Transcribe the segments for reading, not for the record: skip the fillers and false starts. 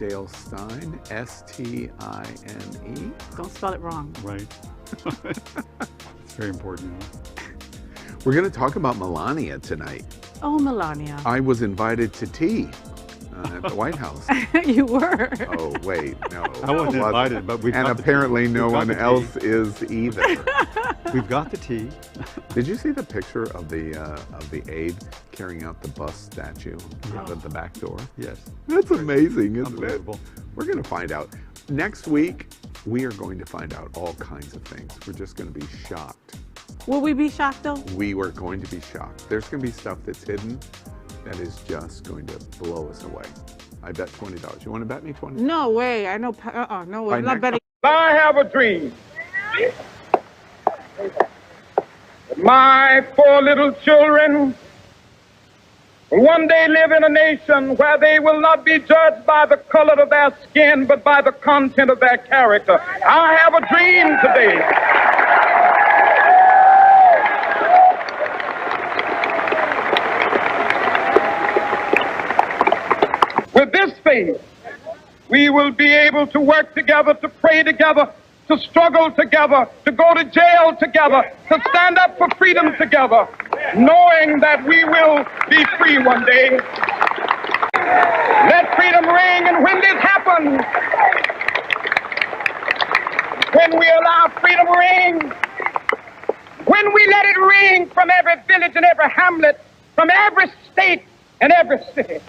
Dale Stein, S-T-I-N-E. Don't spell it wrong. Right. It's very important. We're going to talk about Melania tonight. Oh, Melania. I was invited to tea at the White House. You were. Oh, wait, no. I wasn't invited, but we've And got apparently no We've got one the tea. else is either. We've got the tea. Did you see the picture of the aide carrying out the bust statue out of the back door? Yes. That's amazing, isn't it? Unbelievable. We're going to find out. Next week, we are going to find out all kinds of things. We're just going to be shocked. Will we be shocked though? We were going to be shocked. There's going to be stuff that's hidden that is just going to blow us away. I bet $20. You want to bet me 20? No way. I know. No way. I'm not betting. I have a dream. My 4 little children will one day live in a nation where they will not be judged by the color of their skin, but by the content of their character. I have a dream today. With this faith, we will be able to work together, to pray together, to struggle together, to go to jail together, to stand up for freedom together, knowing that we will be free one day. Let freedom ring, and when this happens, when we allow freedom to ring, when we let it ring from every village and every hamlet, from every state and every city,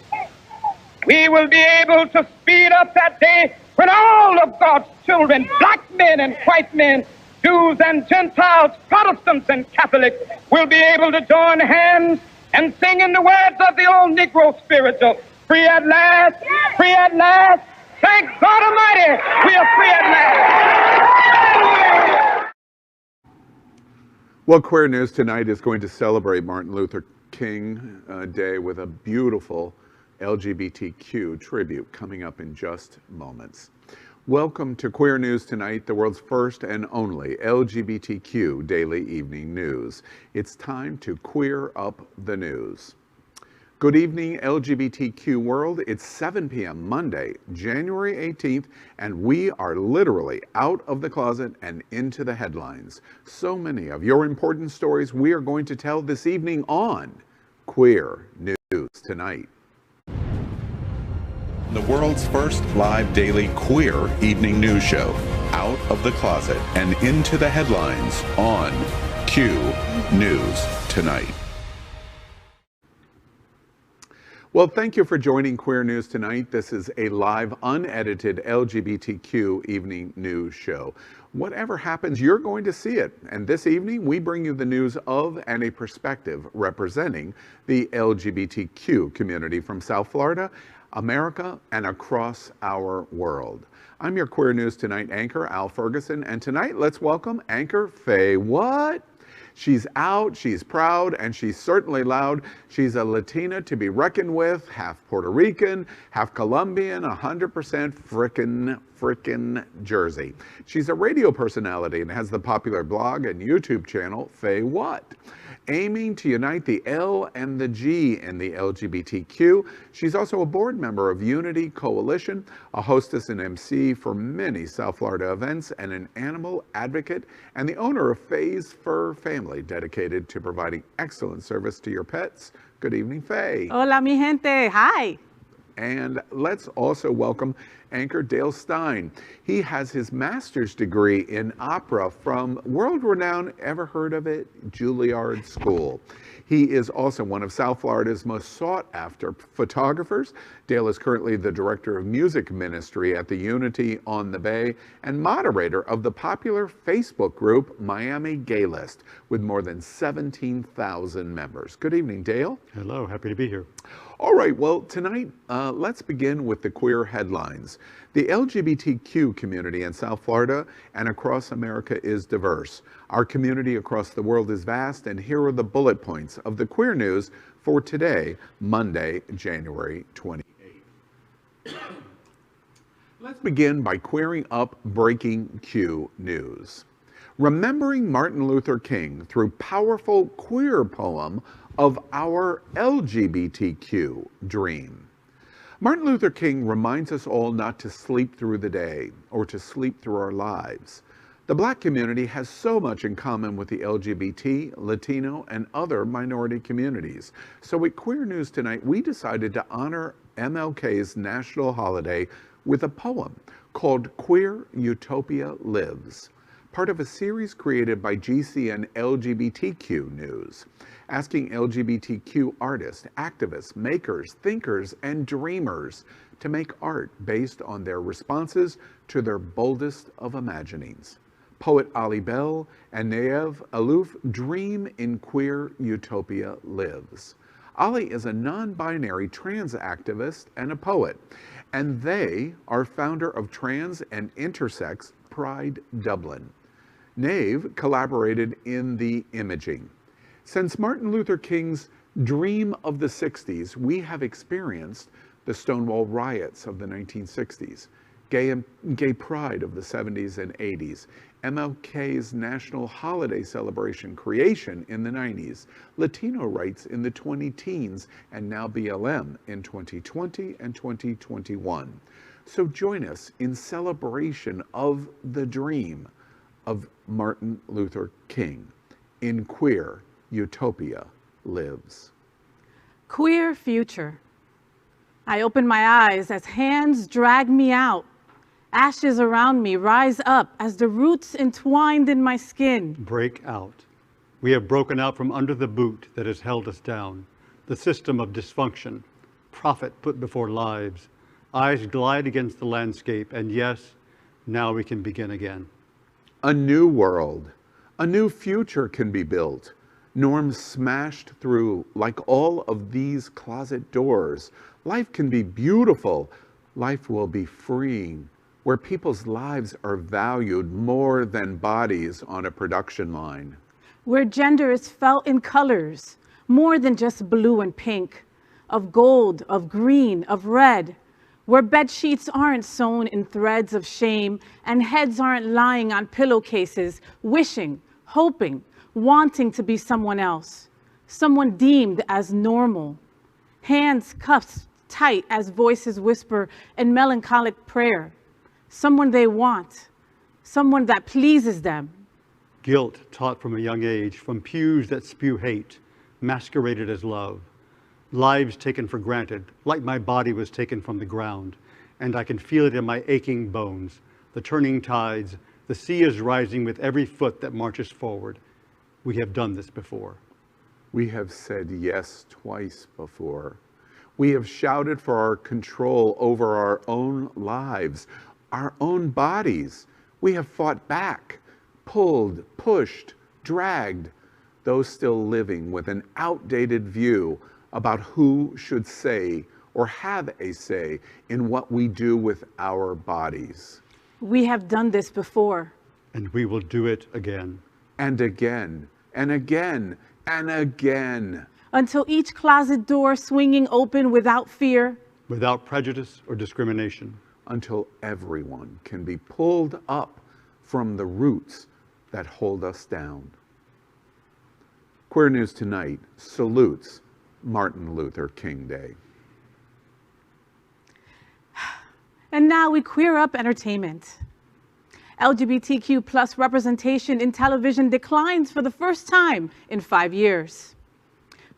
we will be able to speed up that day when all of God's children, black men and white men, Jews and Gentiles, Protestants and Catholics, will be able to join hands and sing in the words of the old Negro spiritual, free at last, free at last. Thank God Almighty, we are free at last. Well, Queer News tonight is going to celebrate Martin Luther King Day with a beautiful LGBTQ tribute coming up in just moments. Welcome to Queer News Tonight, the world's first and only LGBTQ daily evening news. It's time to queer up the news. Good evening, LGBTQ world. It's 7 p.m. Monday, January 18th, and we are literally out of the closet and into the headlines. So many of your important stories we are going to tell this evening on Queer News Tonight. The world's first live daily queer evening news show, Out of the Closet and Into the Headlines on Q News Tonight. Well, thank you for joining Queer News Tonight. This is a live, unedited LGBTQ evening news show. Whatever happens, you're going to see it. And this evening, we bring you the news of and a perspective representing the LGBTQ community from South Florida, America, and across our world. I'm your Queer News Tonight anchor, Al Ferguson, and tonight let's welcome anchor Faye What? She's out, she's proud, and she's certainly loud. She's a Latina to be reckoned with, half Puerto Rican, half Colombian, 100% frickin' Jersey. She's a radio personality and has the popular blog and YouTube channel, Faye What? Aiming to unite the L and the G in the LGBTQ. She's also a board member of Unity Coalition, a hostess and MC for many South Florida events, and an animal advocate, and the owner of Faye's Fur Family, dedicated to providing excellent service to your pets. Good evening, Faye. Hola, mi gente. Hi. And let's also welcome anchor Dale Stein. He has his master's degree in opera from world-renowned, ever heard of it, Juilliard School. He is also one of South Florida's most sought-after photographers. Dale is currently the director of music ministry at the Unity on the Bay and moderator of the popular Facebook group Miami Gay List with more than 17,000 members. Good evening, Dale. Hello, happy to be here. All right, well, tonight, let's begin with the queer headlines. The LGBTQ community in South Florida and across America is diverse. Our community across the world is vast, and here are the bullet points of the queer news for today, Monday, January 28th. Let's begin by queering up breaking Q news. Remembering Martin Luther King through powerful queer poem of our LGBTQ dream. Martin Luther King reminds us all not to sleep through the day or to sleep through our lives. The Black community has so much in common with the LGBT, Latino, and other minority communities. So at Queer News Tonight, we decided to honor MLK's national holiday with a poem called Queer Utopia Lives, part of a series created by GCN LGBTQ News, asking LGBTQ artists, activists, makers, thinkers, and dreamers to make art based on their responses to their boldest of imaginings. Poet Ali Bell and Neev Alouf dream in Queer Utopia Lives. Ali is a non-binary trans activist and a poet, and they are founder of Trans and Intersex Pride Dublin. Nave collaborated in the imaging. Since Martin Luther King's dream of the 60s, we have experienced the Stonewall riots of the 1960s, gay pride of the 70s and 80s, MLK's national holiday celebration creation in the 90s, Latino rights in the 20-teens, and now BLM in 2020 and 2021. So join us in celebration of the dream of Martin Luther King in Queer Utopia Lives. Queer future. I open my eyes as hands drag me out. Ashes around me rise up as the roots entwined in my skin. Break out. We have broken out from under the boot that has held us down. The system of dysfunction, profit put before lives. Eyes glide against the landscape, and yes, now we can begin again. A new world, a new future can be built. Norms smashed through like all of these closet doors. Life can be beautiful. Life will be freeing, where people's lives are valued more than bodies on a production line. Where gender is felt in colors, more than just blue and pink, of gold, of green, of red. Where bed sheets aren't sewn in threads of shame and heads aren't lying on pillowcases, wishing, hoping, wanting to be someone else, someone deemed as normal. Hands cusped tight as voices whisper in melancholic prayer. Someone they want, someone that pleases them. Guilt taught from a young age, from pews that spew hate, masqueraded as love. Lives taken for granted, like my body was taken from the ground, and I can feel it in my aching bones. The turning tides, the sea is rising with every foot that marches forward. We have done this before. We have said yes twice before. We have shouted for our control over our own lives, our own bodies. We have fought back, pulled, pushed, dragged, those still living with an outdated view about who should say or have a say in what we do with our bodies. We have done this before. And we will do it again. And again, and again, and again. Until each closet door swinging open without fear. Without prejudice or discrimination. Until everyone can be pulled up from the roots that hold us down. Queer News Tonight salutes Martin Luther King Day. And now we queer up entertainment. LGBTQ plus representation in television declines for the first time in 5 years.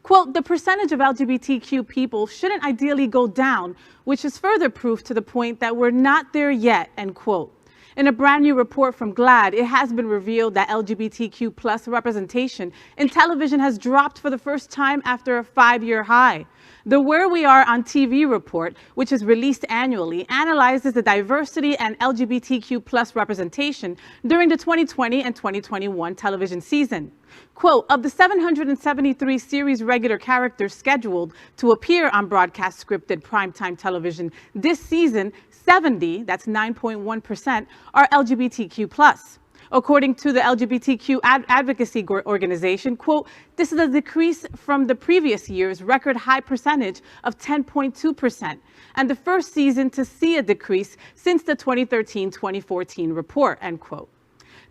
Quote, the percentage of LGBTQ people shouldn't ideally go down, which is further proof to the point that we're not there yet, end quote. In a brand new report from GLAAD, it has been revealed that LGBTQ plus representation in television has dropped for the first time after a 5-year high. The Where We Are on TV report, which is released annually, analyzes the diversity and LGBTQ plus representation during the 2020 and 2021 television season. Quote, of the 773 series regular characters scheduled to appear on broadcast scripted primetime television this season, 70, that's 9.1%, are LGBTQ+. According to the LGBTQ advocacy organization, quote, this is a decrease from the previous year's record high percentage of 10.2%, and the first season to see a decrease since the 2013-2014 report, end quote.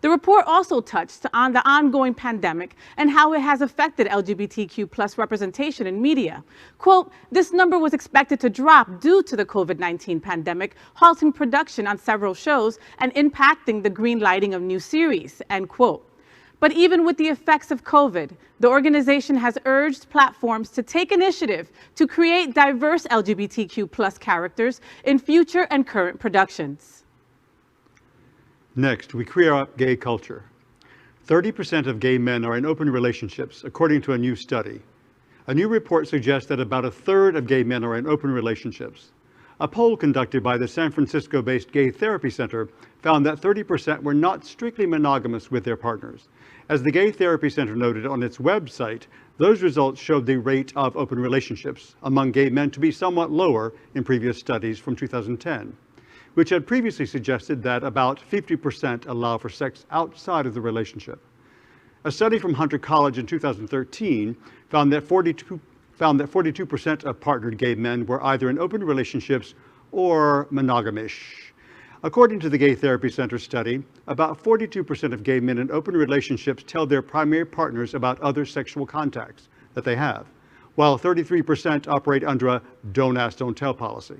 The report also touched on the ongoing pandemic and how it has affected LGBTQ plus representation in media. Quote, this number was expected to drop due to the COVID-19 pandemic, halting production on several shows and impacting the green lighting of new series, end quote. But even with the effects of COVID, the organization has urged platforms to take initiative to create diverse LGBTQ plus characters in future and current productions. Next, we queer up gay culture. 30% of gay men are in open relationships, according to a new study. A new report suggests that about a third of gay men are in open relationships. A poll conducted by the San Francisco-based Gay Therapy Center found that 30% were not strictly monogamous with their partners. As the Gay Therapy Center noted on its website, those results showed the rate of open relationships among gay men to be somewhat lower in previous studies from 2010, which had previously suggested that about 50% allow for sex outside of the relationship. A study from Hunter College in 2013 found that 42% of partnered gay men were either in open relationships or monogamish. According to the Gay Therapy Center study, about 42% of gay men in open relationships tell their primary partners about other sexual contacts that they have, while 33% operate under a don't ask, don't tell policy.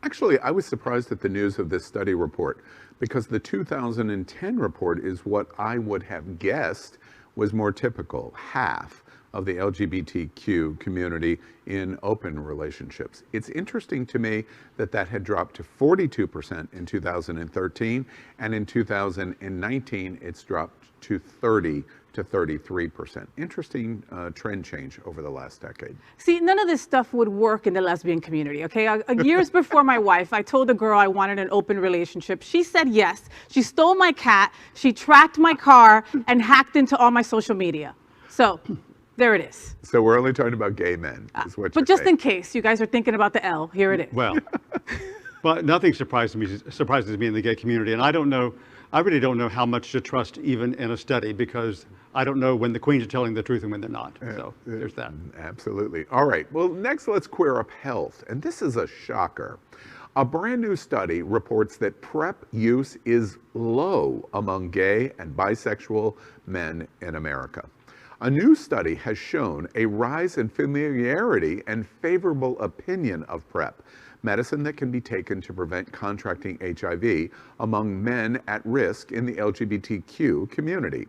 Actually, I was surprised at the news of this study report because the 2010 report is what I would have guessed was more typical, half of the LGBTQ community in open relationships. It's interesting to me that that had dropped to 42% in 2013, and in 2019 it's dropped to 30 to 33%. Interesting trend change over the last decade. See, none of this stuff would work in the lesbian community, okay? Years before my wife, I told a girl I wanted an open relationship. She said yes. She stole my cat, she tracked my car, and hacked into all my social media. So, there it is. So we're only talking about gay men, is what But you're just saying. in case you guys are thinking about the L, here it is. Well, but nothing surprises me in the gay community, and I really don't know how much to trust even in a study, because I don't know when the queens are telling the truth and when they're not. So there's that. Absolutely. All right. Well, next let's queer up health. And this is a shocker. A brand new study reports that PrEP use is low among gay and bisexual men in America. A new study has shown a rise in familiarity and favorable opinion of PrEP, medicine that can be taken to prevent contracting HIV among men at risk in the LGBTQ community.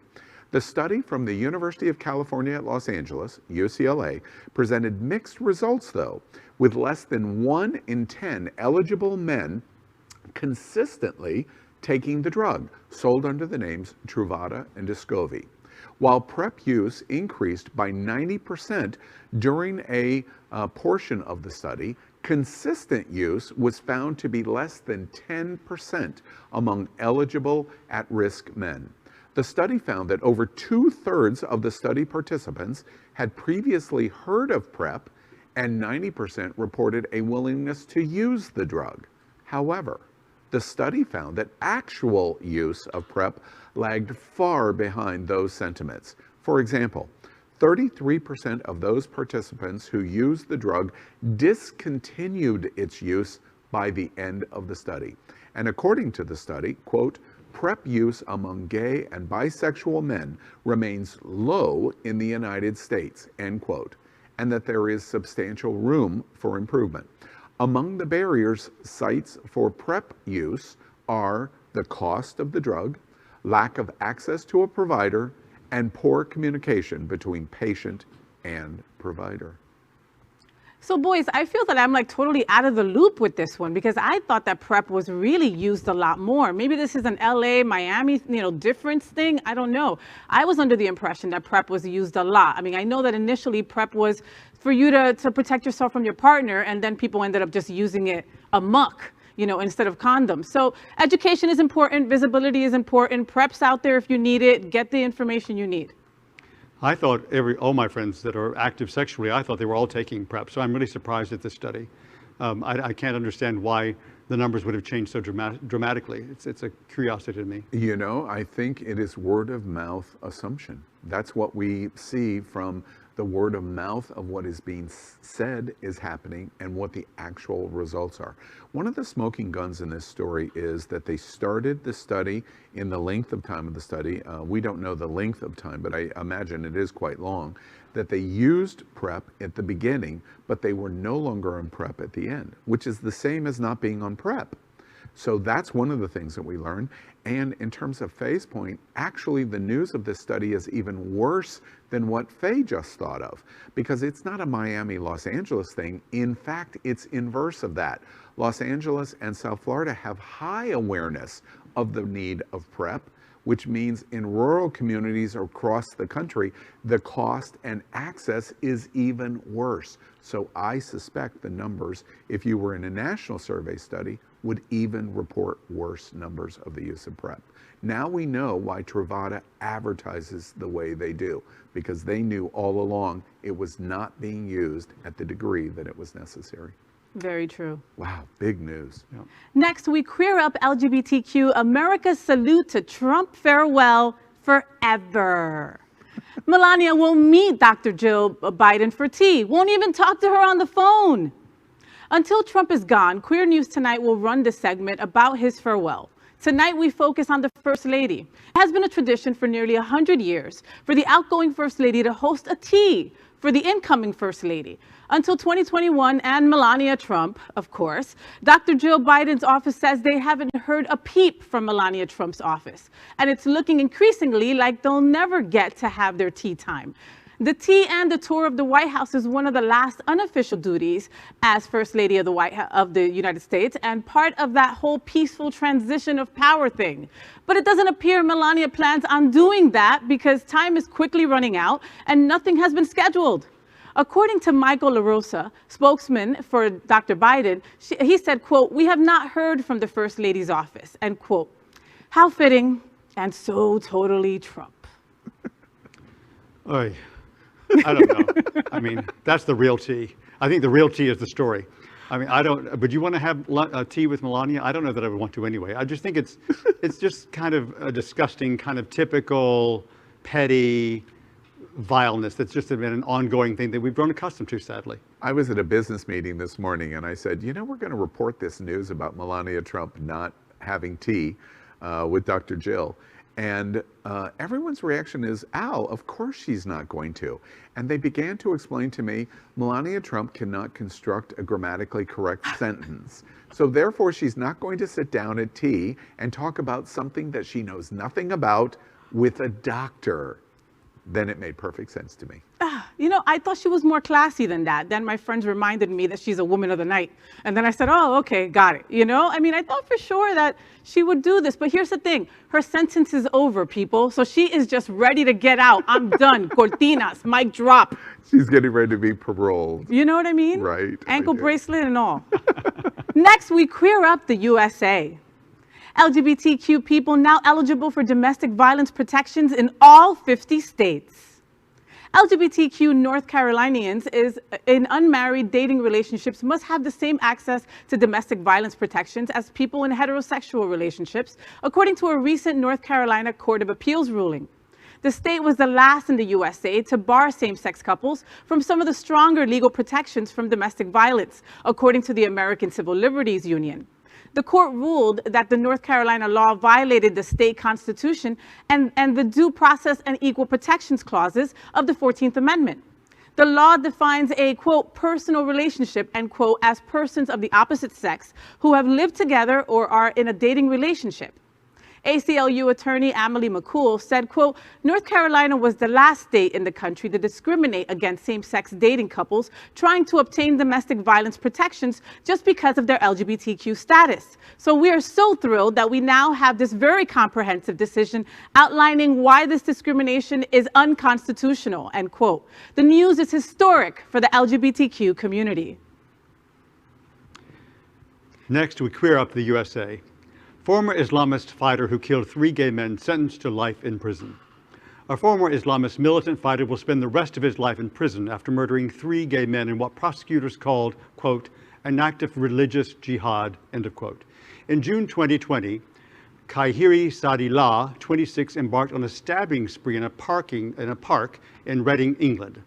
The study from the University of California at Los Angeles, UCLA, presented mixed results though, with less than 1 in 10 eligible men consistently taking the drug, sold under the names Truvada and Descovy. While PrEP use increased by 90% during a portion of the study, consistent use was found to be less than 10% among eligible at-risk men. The study found that over 2/3 of the study participants had previously heard of PrEP, and 90% reported a willingness to use the drug. However, the study found that actual use of PrEP lagged far behind those sentiments. For example, 33% of those participants who used the drug discontinued its use by the end of the study. And according to the study, quote, PrEP use among gay and bisexual men remains low in the United States, end quote, and that there is substantial room for improvement. Among the barriers cites for PrEP use are the cost of the drug, lack of access to a provider, and poor communication between patient and provider. So boys, I feel that I'm like totally out of the loop with this one, because I thought that PrEP was really used a lot more. Maybe this is an LA, Miami, difference thing. I don't know. I was under the impression that PrEP was used a lot. I mean, I know that initially PrEP was for you to protect yourself from your partner, and then people ended up just using it amok, instead of condoms. So education is important, visibility is important, PrEP's out there if you need it, get the information you need. I thought all my friends that are active sexually, I thought they were all taking PrEP. So I'm really surprised at this study. I can't understand why the numbers would have changed so dramatically. It's a curiosity to me. I think it is word of mouth assumption. That's what we see from the word of mouth of what is being said is happening and what the actual results are. One of the smoking guns in this story is that they started the study in the length of time of the study. We don't know the length of time, but I imagine it is quite long, that they used PrEP at the beginning, but they were no longer on PrEP at the end, which is the same as not being on PrEP. So that's one of the things that we learned. And in terms of Faye's point, actually the news of this study is even worse than what Faye just thought of, because it's not a Miami, Los Angeles thing. In fact, it's inverse of that. Los Angeles and South Florida have high awareness of the need of PrEP, which means in rural communities across the country, the cost and access is even worse. So I suspect the numbers, if you were in a national survey study, would even report worse numbers of the use of PrEP. Now we know why Truvada advertises the way they do, because they knew all along it was not being used at the degree that it was necessary. Very true. Wow, big news. Yeah. Next, we queer up LGBTQ, America's salute to Trump farewell forever. Melania will meet Dr. Jill Biden for tea, won't even talk to her on the phone. Until Trump is gone, Queer News Tonight will run this segment about his farewell. Tonight, we focus on the First Lady. It has been a tradition for nearly 100 years for the outgoing First Lady to host a tea for the incoming First Lady. Until 2021 and Melania Trump, of course, Dr. Jill Biden's office says they haven't heard a peep from Melania Trump's office. And it's looking increasingly like they'll never get to have their tea time. The tea and the tour of the White House is one of the last unofficial duties as First Lady of the United States, and part of that whole peaceful transition of power thing. But it doesn't appear Melania plans on doing that because time is quickly running out and nothing has been scheduled. According to Michael LaRosa, spokesman for Dr. Biden, he said, quote, "We have not heard from the First Lady's office," end quote. How fitting and so totally Trump. Oy. I don't know. I mean, that's the real tea. I think the real tea is the story. I mean, would you want to have tea with Melania? I don't know that I would want to anyway. I just think it's just kind of a disgusting, kind of typical, petty vileness that's just been an ongoing thing that we've grown accustomed to, sadly. I was at a business meeting this morning and I said, you know, we're going to report this news about Melania Trump not having tea with Dr. Jill. And everyone's reaction is, Al, of course she's not going to. And they began to explain to me, Melania Trump cannot construct a grammatically correct sentence. So therefore, she's not going to sit down at tea and talk about something that she knows nothing about with a doctor. Then it made perfect sense to me. You know, I thought she was more classy than that. Then my friends reminded me that she's a woman of the night. And then I said, oh, okay, got it. You know, I mean, I thought for sure that she would do this. But here's the thing. Her sentence is over, people. So she is just ready to get out. I'm done. Cortinas, mic drop. She's getting ready to be paroled. You know what I mean? Right. Ankle bracelet and all. Next, we queer up the USA. LGBTQ people now eligible for domestic violence protections in all 50 states. LGBTQ North Carolinians in unmarried dating relationships must have the same access to domestic violence protections as people in heterosexual relationships, according to a recent North Carolina Court of Appeals ruling. The state was the last in the USA to bar same-sex couples from some of the stronger legal protections from domestic violence, according to the American Civil Liberties Union. The court ruled that the North Carolina law violated the state constitution and the due process and equal protections clauses of the 14th Amendment. The law defines a, quote, personal relationship, end quote, as persons of the opposite sex who have lived together or are in a dating relationship. ACLU attorney Amelie McCool said, quote, North Carolina was the last state in the country to discriminate against same-sex dating couples trying to obtain domestic violence protections just because of their LGBTQ status. So we are so thrilled that we now have this very comprehensive decision outlining why this discrimination is unconstitutional, end quote. The news is historic for the LGBTQ community. Next, we queer up the USA. Former Islamist fighter who killed 3 gay men sentenced to life in prison. A former Islamist militant fighter will spend the rest of his life in prison after murdering 3 gay men in what prosecutors called, quote, an act of religious jihad, end of quote. In June 2020, Kahiri Sadillah, 26, embarked on a stabbing spree in a park in Reading, England.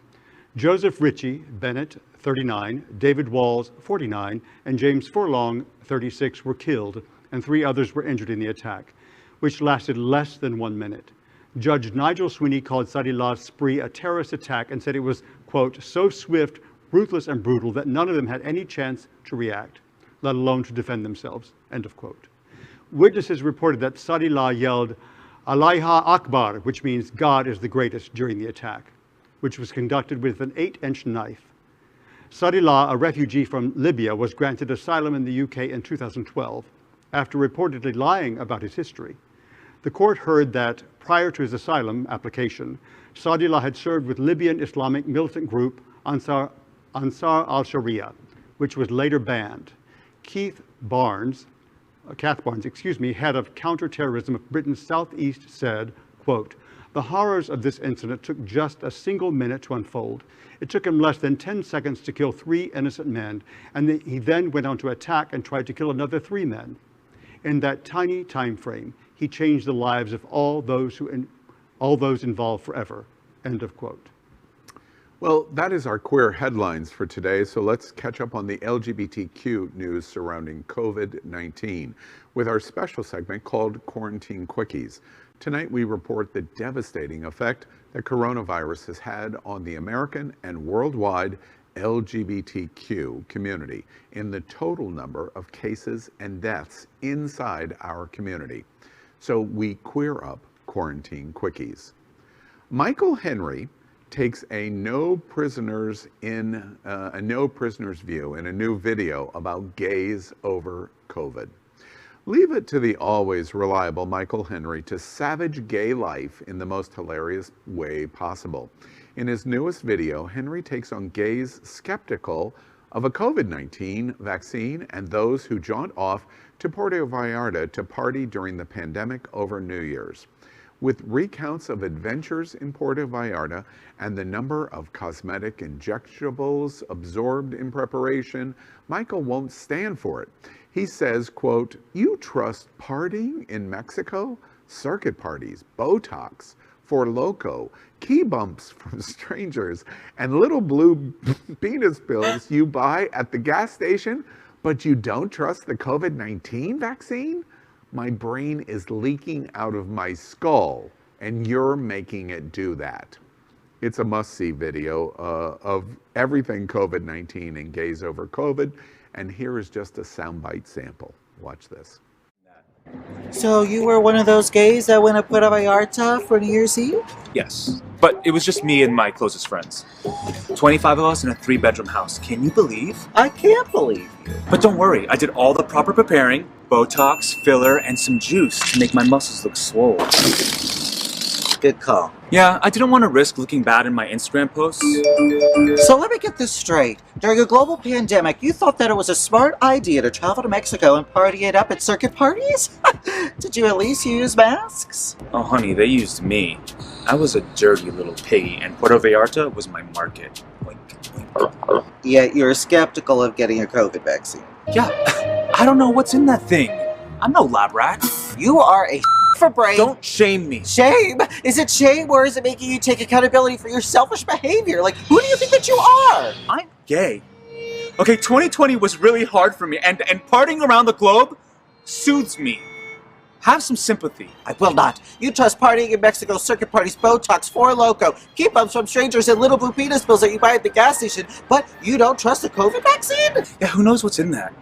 Joseph Ritchie Bennett, 39, David Walls, 49, and James Furlong, 36, were killed, and 3 others were injured in the attack, which lasted less than 1 minute. Judge Nigel Sweeney called Sadillah's spree a terrorist attack and said it was, quote, so swift, ruthless, and brutal that none of them had any chance to react, let alone to defend themselves, end of quote. Witnesses reported that Sadillah yelled, Alaiha Akbar, which means God is the greatest, during the attack, which was conducted with an 8-inch knife. Sadillah, a refugee from Libya, was granted asylum in the UK in 2012 after reportedly lying about his history. The court heard that prior to his asylum application, Sadillah had served with Libyan Islamic militant group Ansar al-Sharia, which was later banned. Kath Barnes, head of counterterrorism of Britain's Southeast, said, quote, the horrors of this incident took just a single minute to unfold. It took him less than 10 seconds to kill 3 innocent men, and he then went on to attack and tried to kill another 3 men. In that tiny time frame, he changed the lives of all those involved forever, end of quote. Well, that is our queer headlines for today, so let's catch up on the LGBTQ news surrounding COVID-19 with our special segment called Quarantine Quickies. Tonight we report the devastating effect that coronavirus has had on the American and worldwide LGBTQ community in the total number of cases and deaths inside our community. So we queer up Quarantine Quickies. Michael Henry takes a no prisoners view in a new video about gays over COVID. Leave it to the always reliable Michael Henry to savage gay life in the most hilarious way possible. In his newest video, Henry takes on gays skeptical of a COVID-19 vaccine and those who jaunt off to Puerto Vallarta to party during the pandemic over New Year's. With recounts of adventures in Puerto Vallarta and the number of cosmetic injectables absorbed in preparation, Michael won't stand for it. He says, quote, you trust partying in Mexico? Circuit parties, Botox, Four Loko, key bumps from strangers, and little blue penis pills you buy at the gas station, but you don't trust the COVID-19 vaccine? My brain is leaking out of my skull, and you're making it do that. It's a must-see video of everything COVID-19 and gays over COVID, and here is just a soundbite sample. Watch this. So you were one of those gays that went to Puerto Vallarta for New Year's Eve? Yes, but it was just me and my closest friends. 25 of us in a 3-bedroom house. Can you believe? I can't believe you. But don't worry, I did all the proper preparing, Botox, filler, and some juice to make my muscles look swole. Good call. Yeah, I didn't want to risk looking bad in my Instagram posts. So let me get this straight. During a global pandemic, you thought that it was a smart idea to travel to Mexico and party it up at circuit parties? Did you at least use masks? Oh honey, they used me. I was a dirty little piggy, and Puerto Vallarta was my market. Wink, wink. Yet you're skeptical of getting a COVID vaccine. Yeah, I don't know what's in that thing. I'm no lab rat. You are a for brain. Don't shame me. Shame? Is it shame, or is it making you take accountability for your selfish behavior? Like, who do you think that you are? I'm gay. Okay, 2020 was really hard for me, and partying around the globe soothes me. Have some sympathy. I will not. You trust partying in Mexico, circuit parties, Botox, Four Loko, keep ups from strangers, and little blue penis pills that you buy at the gas station, but you don't trust the COVID vaccine? Yeah, who knows what's in that?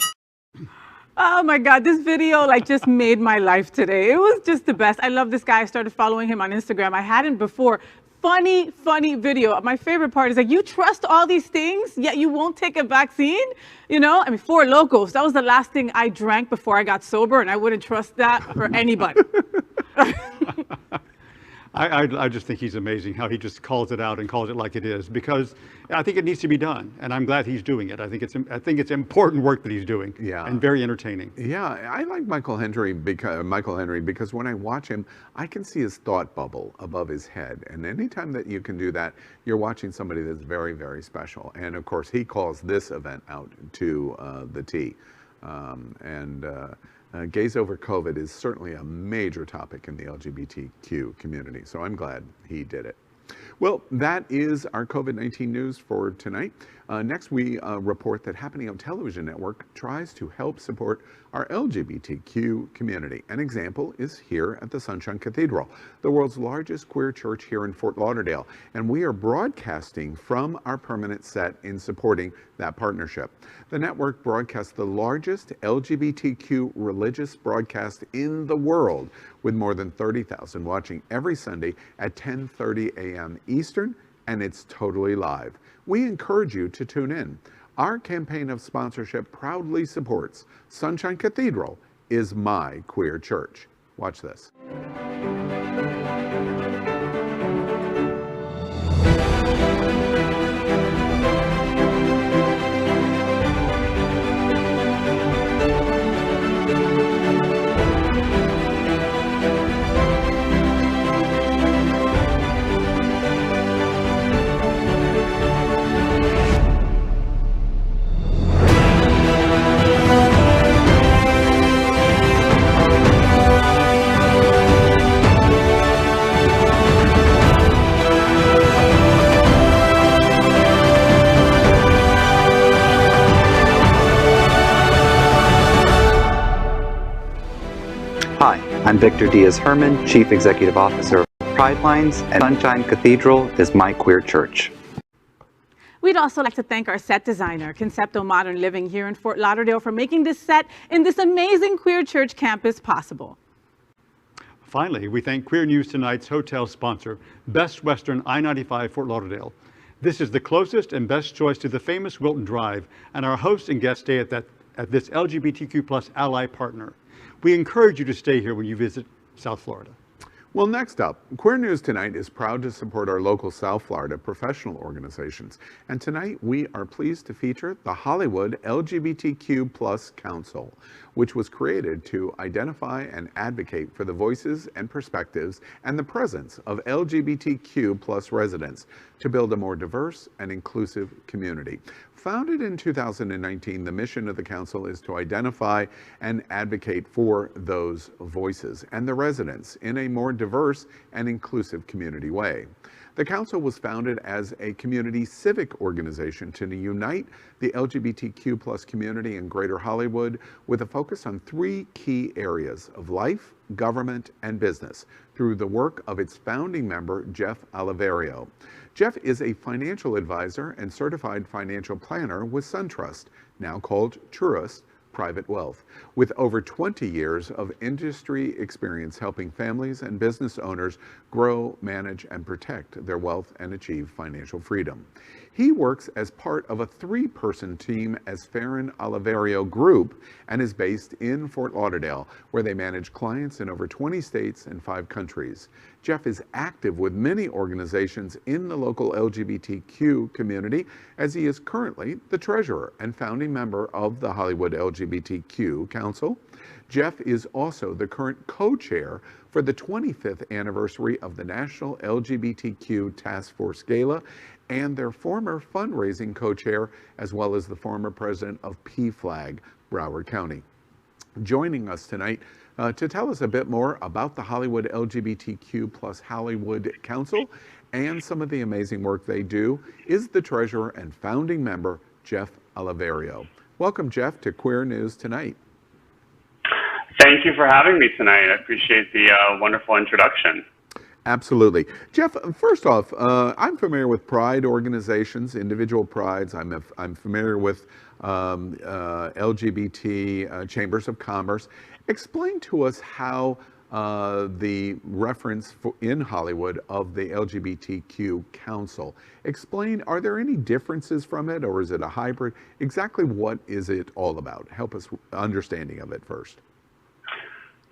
Oh my God, this video just made my life today. It was just the best. I love this guy. I started following him on Instagram. I hadn't before. Funny video. My favorite part is you trust all these things, yet you won't take a vaccine? You know, I mean, Four Locos, that was the last thing I drank before I got sober, and I wouldn't trust that for anybody. I just think he's amazing how he just calls it out and calls it like it is, because I think it needs to be done, and I'm glad he's doing it. I think it's important work that he's doing, yeah, and very entertaining. Yeah, I like Michael Henry because when I watch him, I can see his thought bubble above his head, and anytime that you can do that, you're watching somebody that's very, very special. And of course, he calls this event out to the T, gays over COVID is certainly a major topic in the LGBTQ community, so I'm glad he did it. Well, that is our COVID-19 news for tonight. Next, we report that Happening on Television Network tries to help support our LGBTQ community. An example is here at the Sunshine Cathedral, the world's largest queer church here in Fort Lauderdale. And we are broadcasting from our permanent set in supporting that partnership. The network broadcasts the largest LGBTQ religious broadcast in the world, with more than 30,000 watching every Sunday at 10:30 a.m. Eastern, and it's totally live. We encourage you to tune in. Our campaign of sponsorship proudly supports Sunshine Cathedral is my queer church. Watch this. Hi, I'm Victor Diaz-Herman, Chief Executive Officer of Pride Lines, and Sunshine Cathedral is my queer church. We'd also like to thank our set designer, Concepto Modern Living here in Fort Lauderdale, for making this set in this amazing queer church campus possible. Finally, we thank Queer News Tonight's hotel sponsor, Best Western I-95 Fort Lauderdale. This is the closest and best choice to the famous Wilton Drive, and our hosts and guests stay at this LGBTQ+ ally partner. We encourage you to stay here when you visit South Florida. Well, next up, Queer News Tonight is proud to support our local South Florida professional organizations. And tonight we are pleased to feature the Hollywood LGBTQ+ Council, which was created to identify and advocate for the voices and perspectives and the presence of LGBTQ+ residents to build a more diverse and inclusive community. Founded in 2019, the mission of the council is to identify and advocate for those voices and the residents in a more diverse and inclusive community way. The council was founded as a community civic organization to unite the LGBTQ+ community in Greater Hollywood with a focus on three key areas of life, government, and business through the work of its founding member, Jeff Oliverio. Jeff is a financial advisor and certified financial planner with SunTrust, now called Truist Private Wealth, with over 20 years of industry experience helping families and business owners grow, manage, and protect their wealth and achieve financial freedom. He works as part of a three-person team as Farron Oliverio Group and is based in Fort Lauderdale, where they manage clients in over 20 states and 5 countries. Jeff is active with many organizations in the local LGBTQ community, as he is currently the treasurer and founding member of the Hollywood LGBTQ Council. Jeff is also the current co-chair for the 25th anniversary of the National LGBTQ Task Force Gala and their former fundraising co-chair, as well as the former president of PFLAG, Broward County. Joining us tonight to tell us a bit more about the Hollywood LGBTQ+ Hollywood Council and some of the amazing work they do is the treasurer and founding member, Jeff Oliverio. Welcome, Jeff, to Queer News Tonight. Thank you for having me tonight. I appreciate the wonderful introduction. Absolutely. Jeff, first off, I'm familiar with pride organizations, individual prides. I'm familiar with LGBT chambers of commerce. Explain to us how the reference in Hollywood of the LGBTQ Council. Explain, are there any differences from it, or is it a hybrid? Exactly what is it all about? Help us understanding of it first.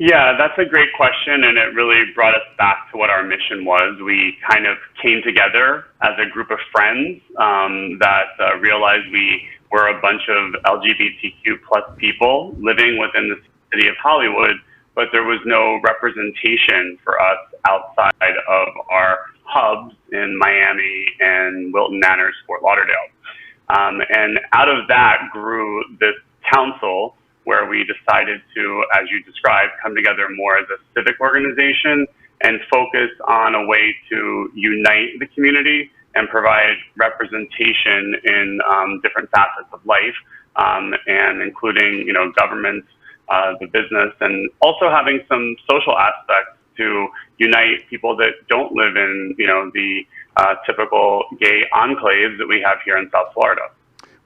Yeah, that's a great question, and it really brought us back to what our mission was. We kind of came together as a group of friends that realized we were a bunch of LGBTQ+ people living within the city of Hollywood, but there was no representation for us outside of our hubs in Miami and Wilton Manors, Fort Lauderdale. And out of that grew this council, where we decided to, as you described, come together more as a civic organization and focus on a way to unite the community and provide representation in different facets of life, and including, government, the business, and also having some social aspects to unite people that don't live in, the typical gay enclaves that we have here in South Florida.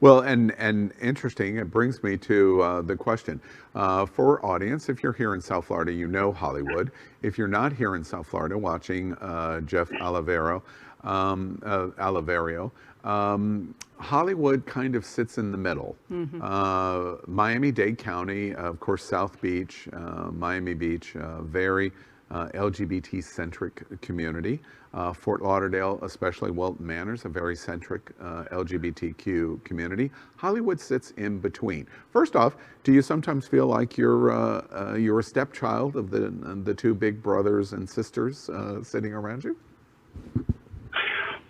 Well, and interesting, it brings me to the question. For audience, if you're here in South Florida, you know Hollywood. If you're not here in South Florida watching Jeff Oliverio, Hollywood kind of sits in the middle. Miami-Dade County, of course, South Beach, Miami Beach, very LGBT-centric community. Fort Lauderdale, especially Wilton Manors, a very centric LGBTQ community. Hollywood sits in between. First off, do you sometimes feel like you're a stepchild of the two big brothers and sisters sitting around you?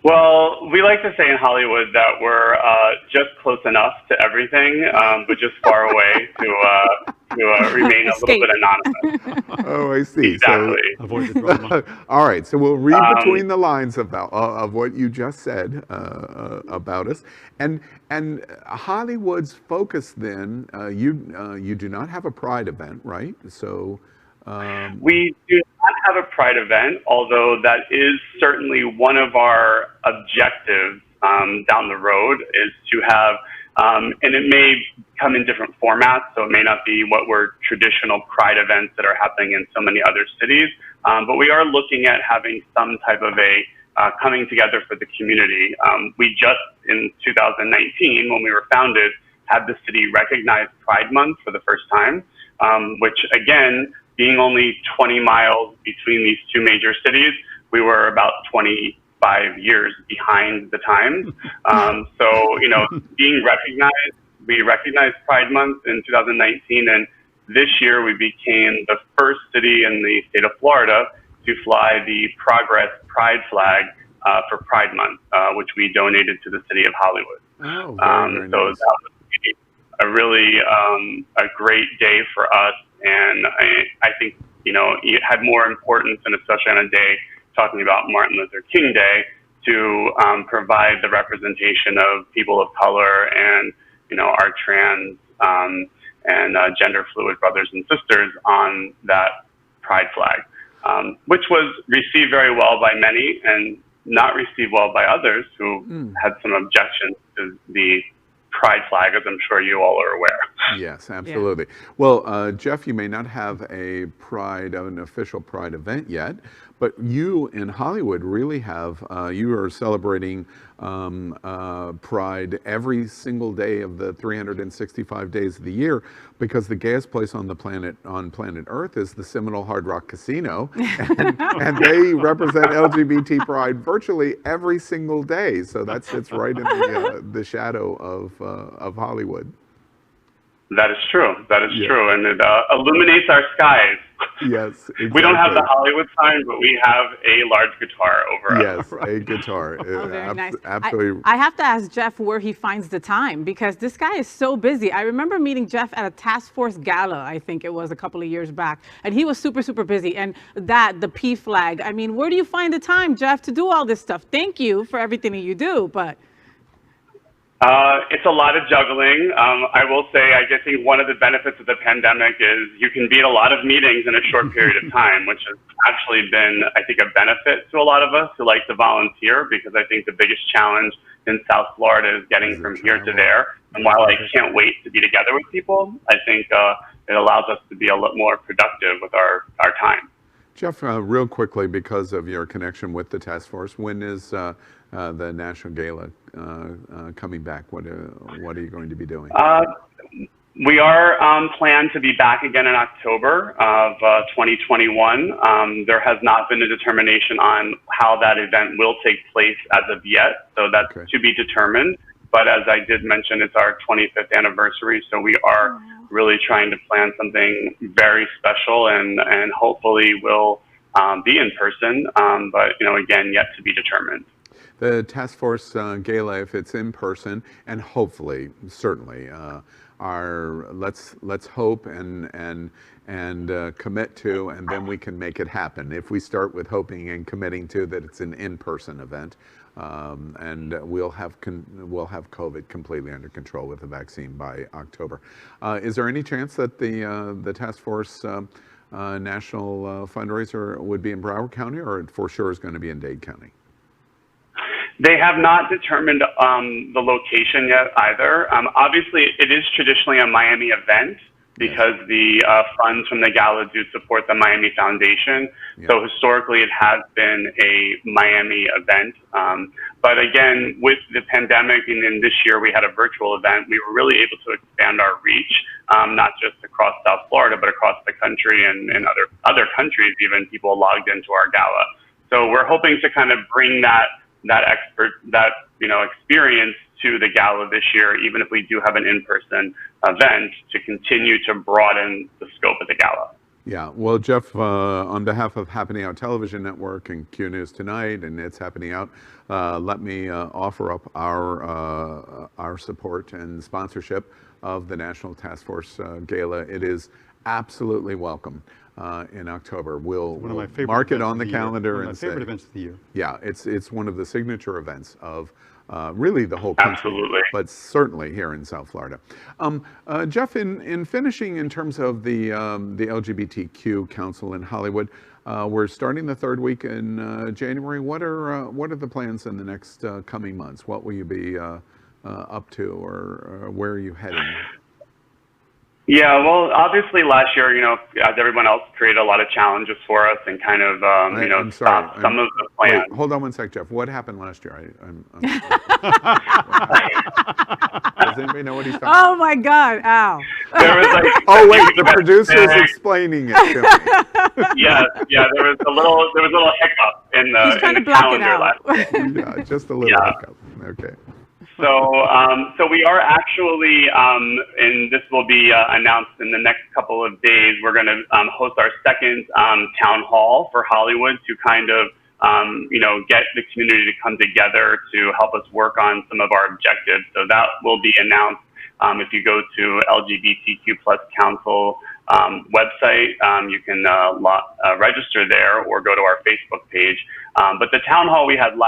Well, we like to say in Hollywood that we're just close enough to everything, but just far away to remain a little bit anonymous. Oh, I see. Exactly. So, avoid the drama. All right, so we'll read between the lines of what you just said about us, and Hollywood's focus. Then you do not have a Pride event, right? So. We do not have a Pride event, although that is certainly one of our objectives down the road, is to have, and it may come in different formats, so it may not be what were traditional Pride events that are happening in so many other cities, but we are looking at having some type of a coming together for the community. We just, in 2019, when we were founded, had the city recognize Pride Month for the first time, which again, being only 20 miles between these two major cities, we were about 25 years behind the times. So, being recognized, we recognized Pride Month in 2019, and this year we became the first city in the state of Florida to fly the Progress Pride flag for Pride Month, which we donated to the city of Hollywood. Oh, very so nice. that was a really a great day for us. And I think, it had more importance, and especially on a day talking about Martin Luther King Day, to provide the representation of people of color and, our trans and gender fluid brothers and sisters on that Pride flag, which was received very well by many and not received well by others who had some objections to the Pride flag, as I'm sure you all are aware. Yes, absolutely. Yeah. Well, Jeff, you may not have an official Pride event yet, but you in Hollywood really have, you are celebrating Pride every single day of the 365 days of the year, because the gayest place on planet Earth is the Seminole Hard Rock Casino, and they represent LGBT Pride virtually every single day. So that sits right in the shadow of Hollywood. That is true. That is true, and it illuminates our skies. Yes, exactly. We don't have the Hollywood sign, but we have a large guitar over us. Yes, a guitar. Oh, very nice. Absolutely. I have to ask Jeff where he finds the time, because this guy is so busy. I remember meeting Jeff at a task force gala, I think it was a couple of years back, and he was super, super busy. And the P flag, I mean, where do you find the time, Jeff, to do all this stuff? Thank you for everything that you do, but... It's a lot of juggling. I will say, I think one of the benefits of the pandemic is you can be at a lot of meetings in a short period of time, which has actually been, I think, a benefit to a lot of us who like to volunteer, because I think the biggest challenge in South Florida is getting from here to there. And while I can't wait to be together with people, I think it allows us to be a lot more productive with our time. Jeff, real quickly, because of your connection with the task force, when is the National Gala coming back? What are you going to be doing? We are planned to be back again in October of 2021. There has not been a determination on how that event will take place as of yet, so that's to be determined. But as I did mention, it's our 25th anniversary, so we are really trying to plan something very special, and hopefully will be in person, but again, yet to be determined. The task force gala, if it's in person, and hopefully, certainly, let's hope and and commit to, and then we can make it happen. If we start with hoping and committing to that it's an in-person event, and we'll have COVID completely under control with the vaccine by October. Is there any chance that the task force national fundraiser would be in Broward County, or for sure is going to be in Dade County? They have not determined the location yet either. Obviously, it is traditionally a Miami event because the funds from the gala do support the Miami Foundation. Yeah. So historically, it has been a Miami event. But again, with the pandemic, and then this year we had a virtual event, we were really able to expand our reach, not just across South Florida, but across the country and other countries, even people logged into our gala. So we're hoping to kind of bring that experience to the gala this year, even if we do have an in-person event, to continue to broaden the scope of the gala. Yeah, well, Jeff, on behalf of Happening Out Television Network and Q News Tonight and It's Happening Out, let me offer up our support and sponsorship of the National Task Force Gala. It is absolutely welcome. In October, we'll mark it on the calendar. One of my favorite events of the year. Yeah, it's one of the signature events of really the whole country, absolutely, but certainly here in South Florida. Jeff, in finishing in terms of the LGBTQ Council in Hollywood, we're starting the third week in January. What are the plans in the next coming months? What will you be up to, or where are you heading? Yeah, well, obviously last year, as everyone else, created a lot of challenges for us and kind of, stopped some of the plans. Wait, hold on one sec, Jeff. What happened last year? Does anybody know what he's talking about? Oh my God, Al. There was oh wait, the producer's explaining it to me. Yeah, there was a little hiccup in the, he's trying in to the block it calendar out. Yeah, just a little hiccup. Okay. So we are actually, and this will be announced in the next couple of days, we're going to host our second town hall for Hollywood to kind of, get the community to come together to help us work on some of our objectives. So that will be announced if you go to LGBTQ Plus Council website. You can register there or go to our Facebook page. But the town hall we had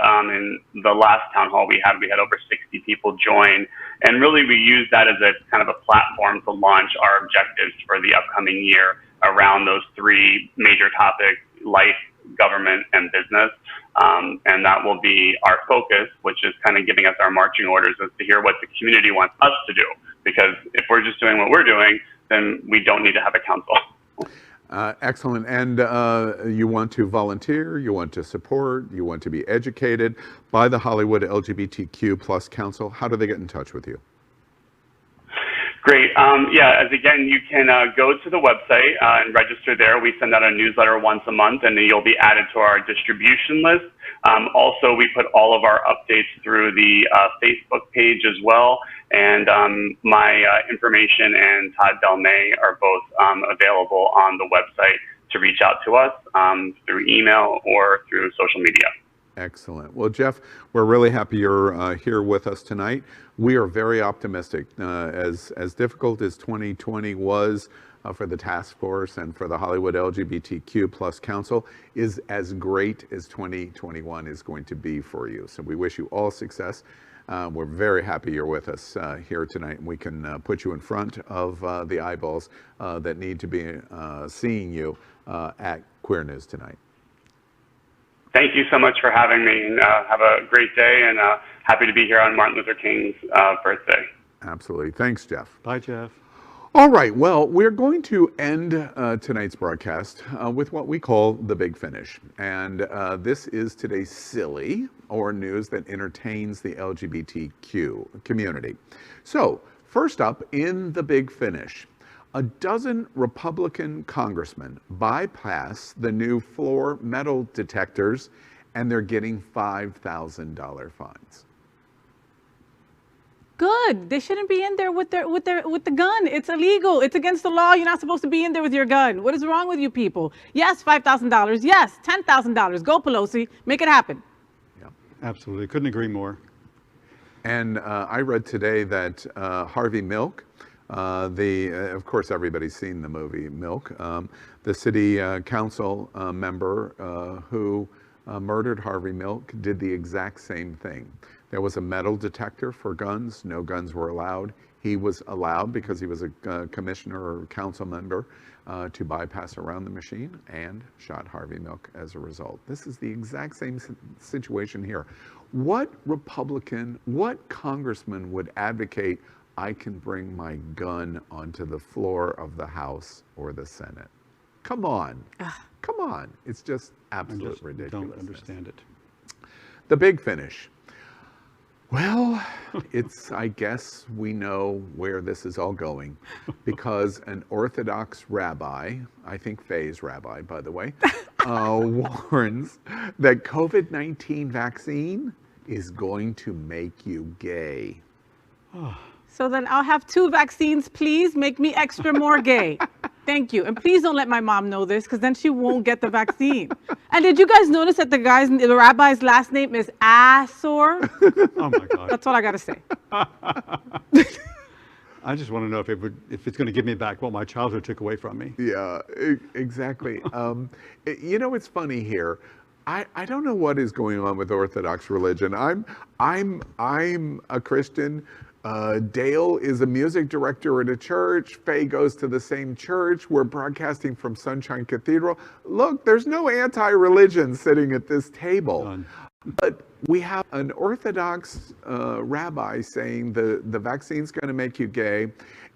in the last town hall we had over 60 people join, and really we use that as a kind of a platform to launch our objectives for the upcoming year around those three major topics: life, government, and business. And that will be our focus, which is kind of giving us our marching orders as to hear what the community wants us to do. Because if we're just doing what we're doing, then we don't need to have a council. Excellent. And you want to volunteer, you want to support, you want to be educated by the Hollywood LGBTQ Plus Council. How do they get in touch with you? Great. As again, you can go to the website and register there. We send out a newsletter once a month, and then you'll be added to our distribution list. Also, we put all of our updates through the Facebook page as well. And my information and Todd Delmay are both available on the website to reach out to us through email or through social media. Excellent. Well, Jeff, we're really happy you're here with us tonight. We are very optimistic. As difficult as 2020 was for the task force and for the Hollywood LGBTQ Plus Council, is as great as 2021 is going to be for you. So we wish you all success. We're very happy you're with us here tonight, and we can put you in front of the eyeballs that need to be seeing you at Queer News Tonight. Thank you so much for having me, and have a great day, and happy to be here on Martin Luther King's birthday. Absolutely. Thanks, Jeff. Bye, Jeff. All right. Well, we're going to end tonight's broadcast with what we call the Big Finish. And this is today's silly or news that entertains the LGBTQ community. So first up in the Big Finish, a dozen Republican congressmen bypass the new floor metal detectors, and they're getting $5,000 fines. Good. They shouldn't be in there with the gun. It's illegal. It's against the law. You're not supposed to be in there with your gun. What is wrong with you people? Yes, $5,000. Yes, $10,000. Go, Pelosi. Make it happen. Yeah, absolutely. Couldn't agree more. And I read today that Harvey Milk Of course, everybody's seen the movie Milk. The city council member who murdered Harvey Milk did the exact same thing. There was a metal detector for guns. No guns were allowed. He was allowed, because he was a commissioner or council member, to bypass around the machine and shot Harvey Milk as a result. This is the exact same situation here. What Republican, what congressman would advocate, I can bring my gun onto the floor of the House or the Senate? Come on. Come on. It's just absolute ridiculous. Don't understand it. The big finish. Well, I guess we know where this is all going, because an Orthodox rabbi, I think Faye's rabbi, by the way, warns that COVID-19 vaccine is going to make you gay. So then I'll have 2 vaccines, please. Make me extra more gay. Thank you. And please don't let my mom know this, because then she won't get the vaccine. And did you guys notice that the rabbi's last name is Asor? Oh my God. That's all I got to say. I just want to know if it's going to give me back what my childhood took away from me. Yeah, exactly. You know, it's funny here. I don't know what is going on with Orthodox religion. I'm a Christian. Dale is a music director at a church. Faye goes to the same church. We're broadcasting from Sunshine Cathedral. Look, there's no anti-religion sitting at this table. None. But we have an Orthodox rabbi saying the vaccine's going to make you gay.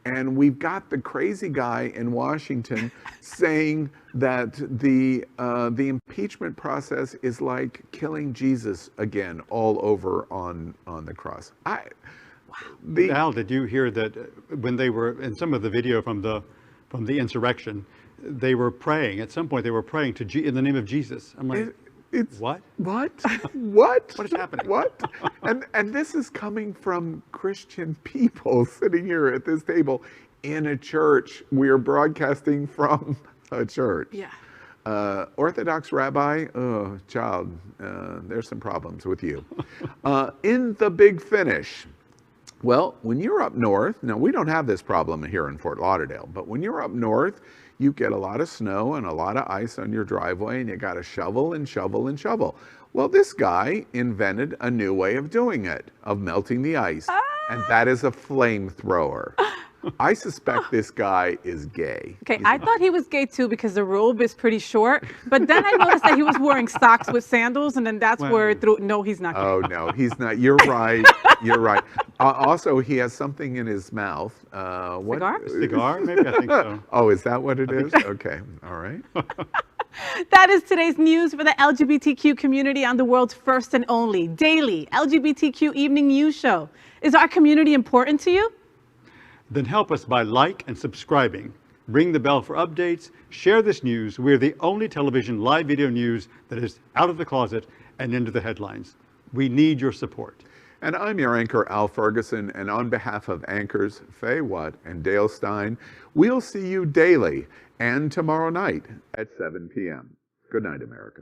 And we've got the crazy guy in Washington saying that the impeachment process is like killing Jesus again all over on the cross. Al, did you hear that when they were in some of the video from the insurrection, they were praying. At some point, they were praying in the name of Jesus. I'm like, what? What? What? What is happening? What? And this is coming from Christian people sitting here at this table in a church. We are broadcasting from a church. Yeah. Orthodox rabbi, oh, child, there's some problems with you. In the big finish. Well, when you're up north, now we don't have this problem here in Fort Lauderdale, but when you're up north, you get a lot of snow and a lot of ice on your driveway, and you got to shovel and shovel and shovel. Well, this guy invented a new way of doing it, of melting the ice, and that is a flamethrower. I suspect this guy is gay. Okay, I thought he was gay too, because the robe is pretty short, but then I noticed that he was wearing socks with sandals, and then that's where it threw. No, he's not gay. Oh, no, he's not. You're right. You're right. Also, he has something in his mouth. What? Cigar? Cigar? Maybe, I think so. Oh, is that what it is? Okay, all right. That is today's news for the LGBTQ community on the world's first and only daily LGBTQ evening news show. Is our community important to you? Then help us by and subscribing. Ring the bell for updates. Share this news. We're the only television live video news that is out of the closet and into the headlines. We need your support. And I'm your anchor, Al Ferguson, and on behalf of anchors Faye Watt and Dale Stein, we'll see you daily and tomorrow night at 7 p.m. Good night, America.